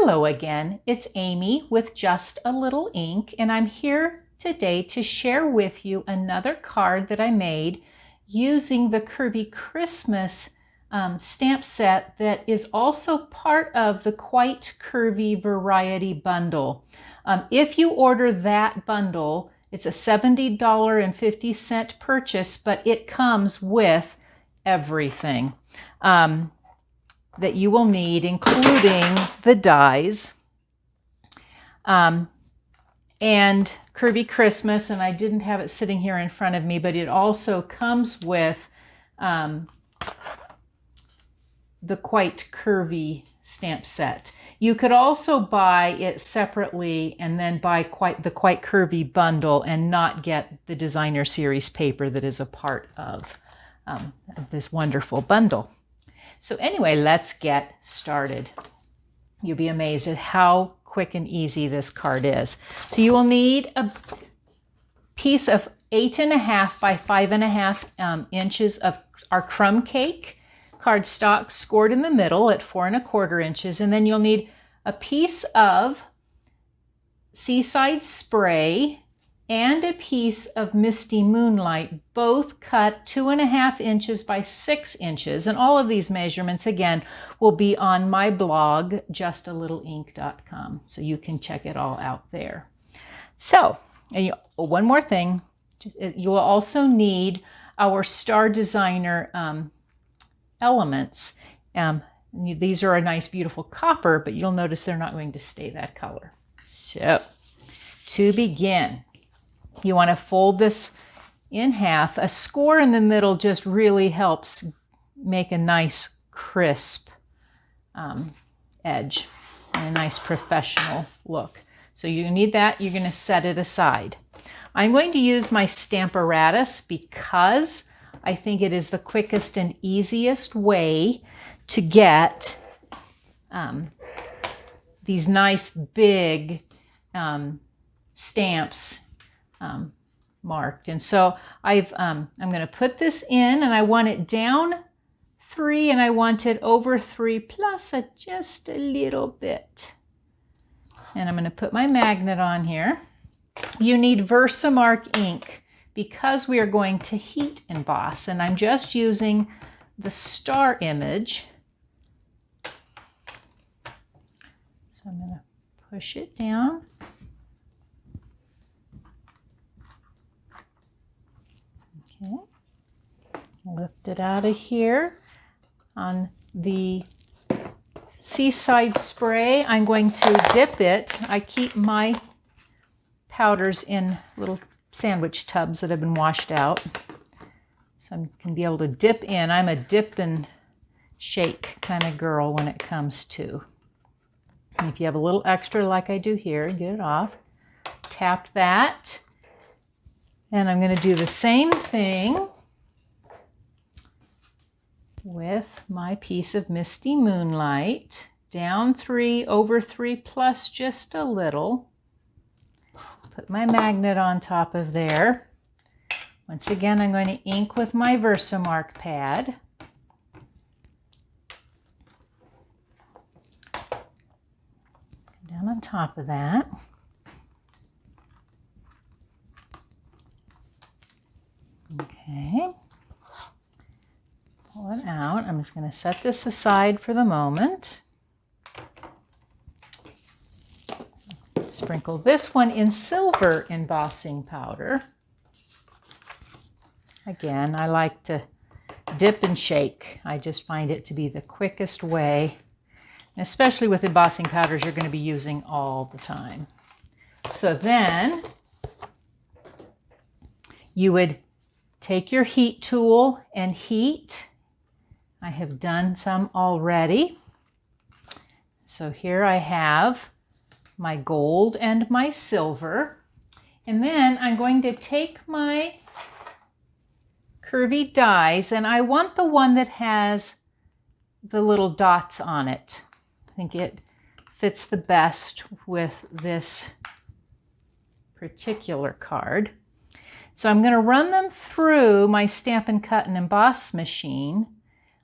Hello again, it's Amy with Just a Little Ink, and I'm here today to share with you another card that I made using the Curvy Christmas stamp set that is also part of the Quite Curvy Variety Bundle. If you order that bundle, it's a $70.50 purchase, but it comes with everything that you will need, including the dies and Curvy Christmas. And I didn't have it sitting here in front of me, but it also comes with the Quite Curvy stamp set. You could also buy it separately and then buy the Quite Curvy bundle and not get the designer series paper that is a part of this wonderful bundle. So anyway, let's get started. You'll be amazed at how quick and easy this card is. So you will need a piece of 8.5 by 5.5 inches of our crumb cake cardstock scored in the middle at 4.25 inches. And then you'll need a piece of Seaside Spray and a piece of Misty Moonlight, both cut 2.5 inches by 6 inches. And all of these measurements, again, will be on my blog, justalittleink.com. So you can check it all out there. So, one more thing. You will also need our Star Designer elements. These are a nice, beautiful copper, but you'll notice they're not going to stay that color. So, to begin, you want to fold this in half. A score in the middle just really helps make a nice crisp edge and a nice professional look. So you need that. You're going to set it aside. I'm going to use my Stamparatus because I think it is the quickest and easiest way to get these nice big stamps marked. And so I'm going to put this in, and I want it down 3 and I want it over 3 plus just a little bit. And I'm going to put my magnet on here. You need Versamark ink because we are going to heat emboss, and I'm just using the star image. So I'm going to push it down. Okay, lift it out of here. On the Seaside Spray, I'm going to dip it. I keep my powders in little sandwich tubs that have been washed out, so I can be able to dip in. I'm a dip and shake kind of girl when it comes to. And if you have a little extra like I do here, get it off. Tap that. And I'm going to do the same thing with my piece of Misty Moonlight. Down 3, over 3 plus just a little. Put my magnet on top of there. Once again, I'm going to ink with my Versamark pad. Down on top of that. Okay, pull it out. I'm just going to set this aside for the moment. Sprinkle this one in silver embossing powder. Again, I like to dip and shake. I just find it to be the quickest way, and especially with embossing powders you're going to be using all the time. So then you would take your heat tool and heat. I have done some already. So here I have my gold and my silver. And then I'm going to take my curvy dies, and I want the one that has the little dots on it. I think it fits the best with this particular card. So I'm going to run them through my Stampin' Cut and Emboss machine.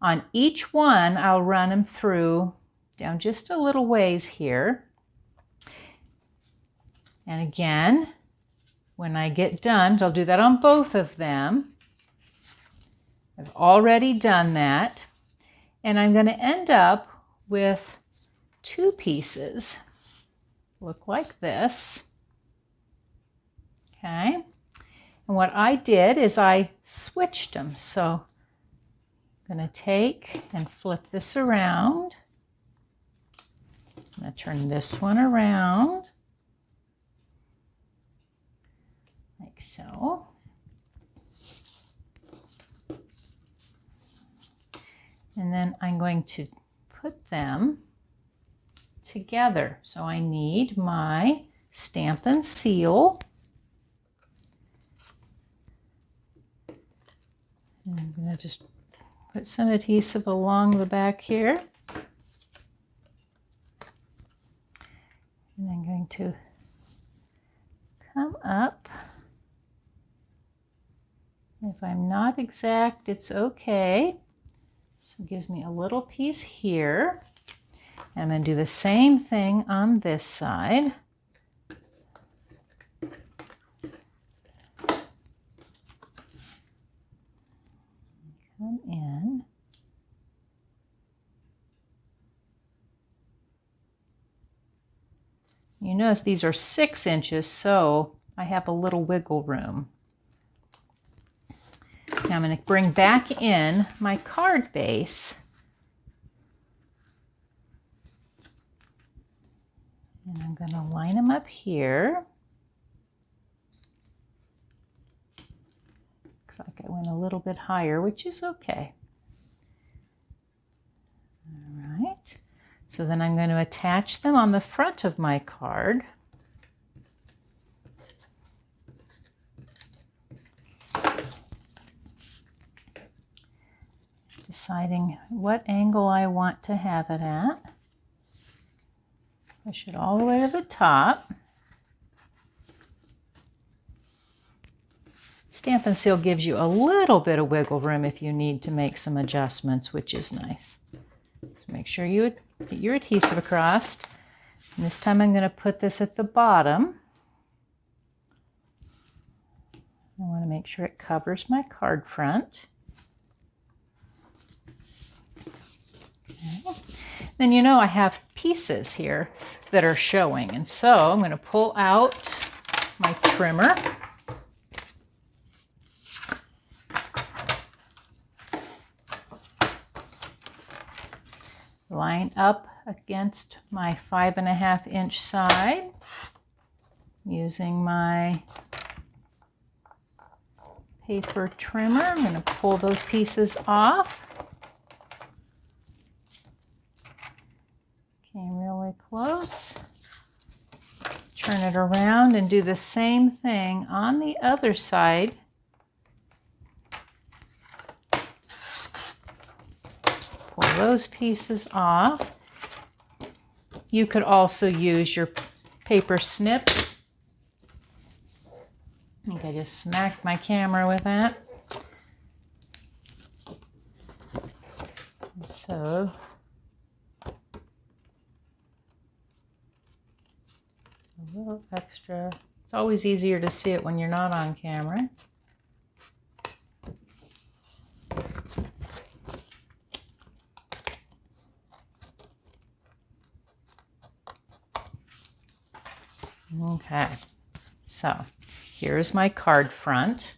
On each one, I'll run them through down just a little ways here. And again, when I get done, I'll do that on both of them. I've already done that. And I'm going to end up with 2 pieces. Look like this. Okay. And what I did is I switched them. So I'm going to take and flip this around. I'm going to turn this one around. Like so. And then I'm going to put them together. So I need my Stampin' Seal. And I'm going to just put some adhesive along the back here. And I'm going to come up. If I'm not exact, it's okay. So it gives me a little piece here. I'm going to do the same thing on this side. Come in. You notice these are 6 inches, so I have a little wiggle room. Now I'm going to bring back in my card base. And I'm going to line them up here. Looks like I went a little bit higher, which is okay. All right. So then I'm going to attach them on the front of my card. Deciding what angle I want to have it at. Push it all the way to the top. Stampin' Seal gives you a little bit of wiggle room if you need to make some adjustments, which is nice. So make sure you get your adhesive across. And this time I'm going to put this at the bottom. I want to make sure it covers my card front. Okay. Then you know I have pieces here that are showing, and so I'm going to pull out my trimmer. Line up against my 5.5 inch side using my paper trimmer. I'm going to pull those pieces off. Came really close. Turn it around and do the same thing on the other side. Pull those pieces off. You could also use your paper snips. I think I just smacked my camera with that. So a little extra. It's always easier to see it when you're not on camera. Okay, so here's my card front.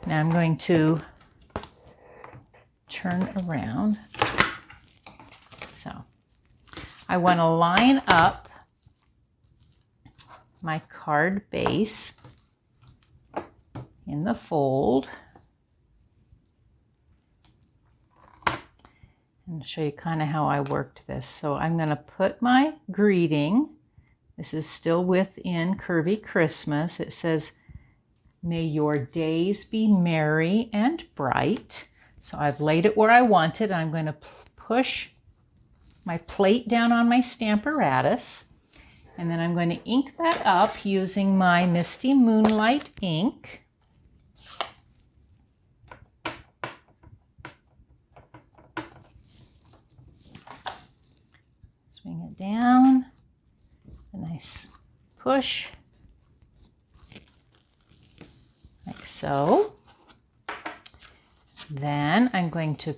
Now I'm going to turn around. So I want to line up my card base in the fold. And show you kind of how I worked this. So I'm going to put my greeting. This is still within Curvy Christmas. It says, "May your days be merry and bright." So I've laid it where I want it. I'm going to push my plate down on my Stamparatus. And then I'm going to ink that up using my Misty Moonlight ink. bring it down, a nice push, like so. Then I'm going to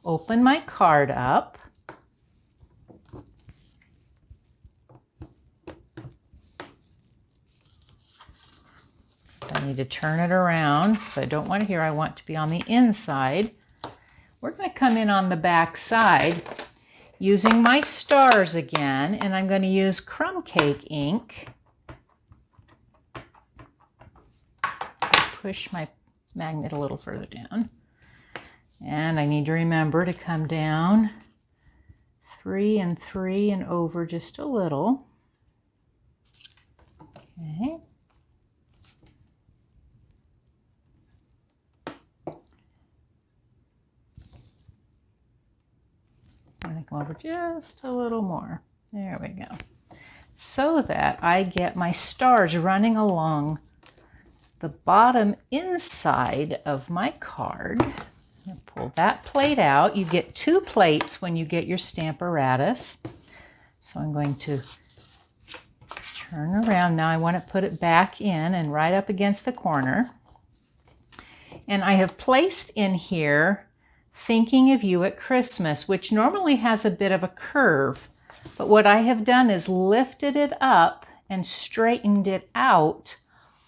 open my card up. I need to turn it around, so I don't want it here. I want it to be on the inside. We're going to come in on the back side using my stars again, and I'm going to use crumb cake ink. Push my magnet a little further down. And I need to remember to come down 3 and 3 and over just a little. Okay. I'm going to come over just a little more. There we go. So that I get my stars running along the bottom inside of my card. Pull that plate out. You get 2 plates when you get your Stamparatus. So I'm going to turn around. Now I want to put it back in and right up against the corner. And I have placed in here Thinking of You at Christmas, which normally has a bit of a curve. But what I have done is lifted it up and straightened it out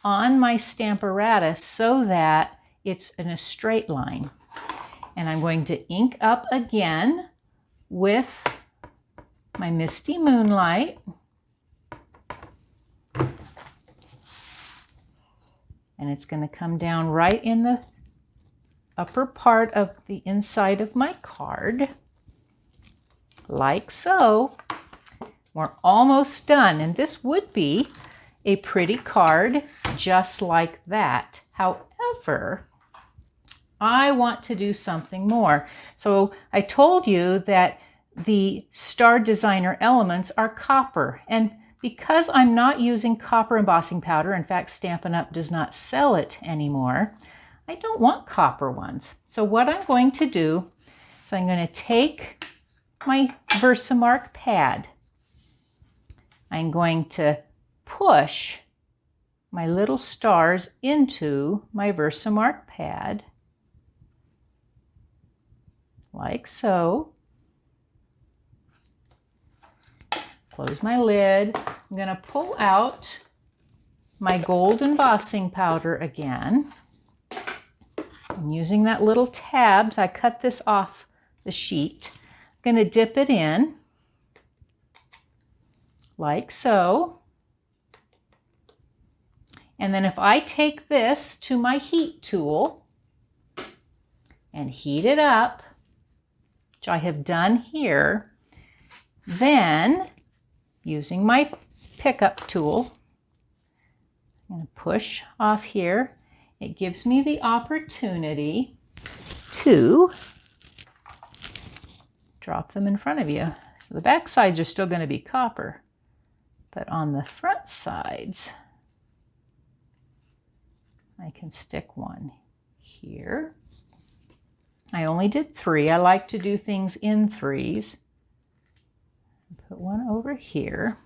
on my Stamparatus so that it's in a straight line. And I'm going to ink up again with my Misty Moonlight. And it's going to come down right in the upper part of the inside of my card, like so. We're almost done, and this would be a pretty card just like that. However, I want to do something more. So I told you that the Star Designer elements are copper, and because I'm not using copper embossing powder, in fact Stampin' Up! Does not sell it anymore, I don't want copper ones. So what I'm going to do is I'm going to take my Versamark pad. I'm going to push my little stars into my Versamark pad, like so. Close my lid. I'm going to pull out my gold embossing powder again. I'm using that little tab. I cut this off the sheet. I'm going to dip it in, like so. And then if I take this to my heat tool and heat it up, which I have done here, then using my pickup tool, I'm going to push off here. It gives me the opportunity to drop them in front of you. So the back sides are still going to be copper, but on the front sides, I can stick one here. I only did 3. I like to do things in 3s. Put one over here.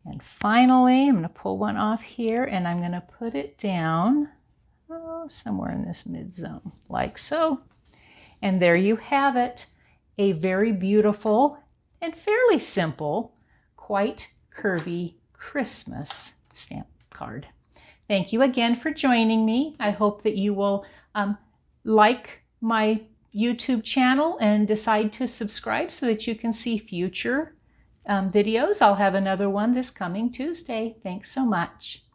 And finally, I'm going to pull one off here, and I'm going to put it down somewhere in this mid zone, like so. And there you have it, a very beautiful and fairly simple, Quite Curvy Christmas stamp card. Thank you again for joining me. I hope that you will like my YouTube channel and decide to subscribe so that you can see future videos. I'll have another one this coming Tuesday. Thanks so much.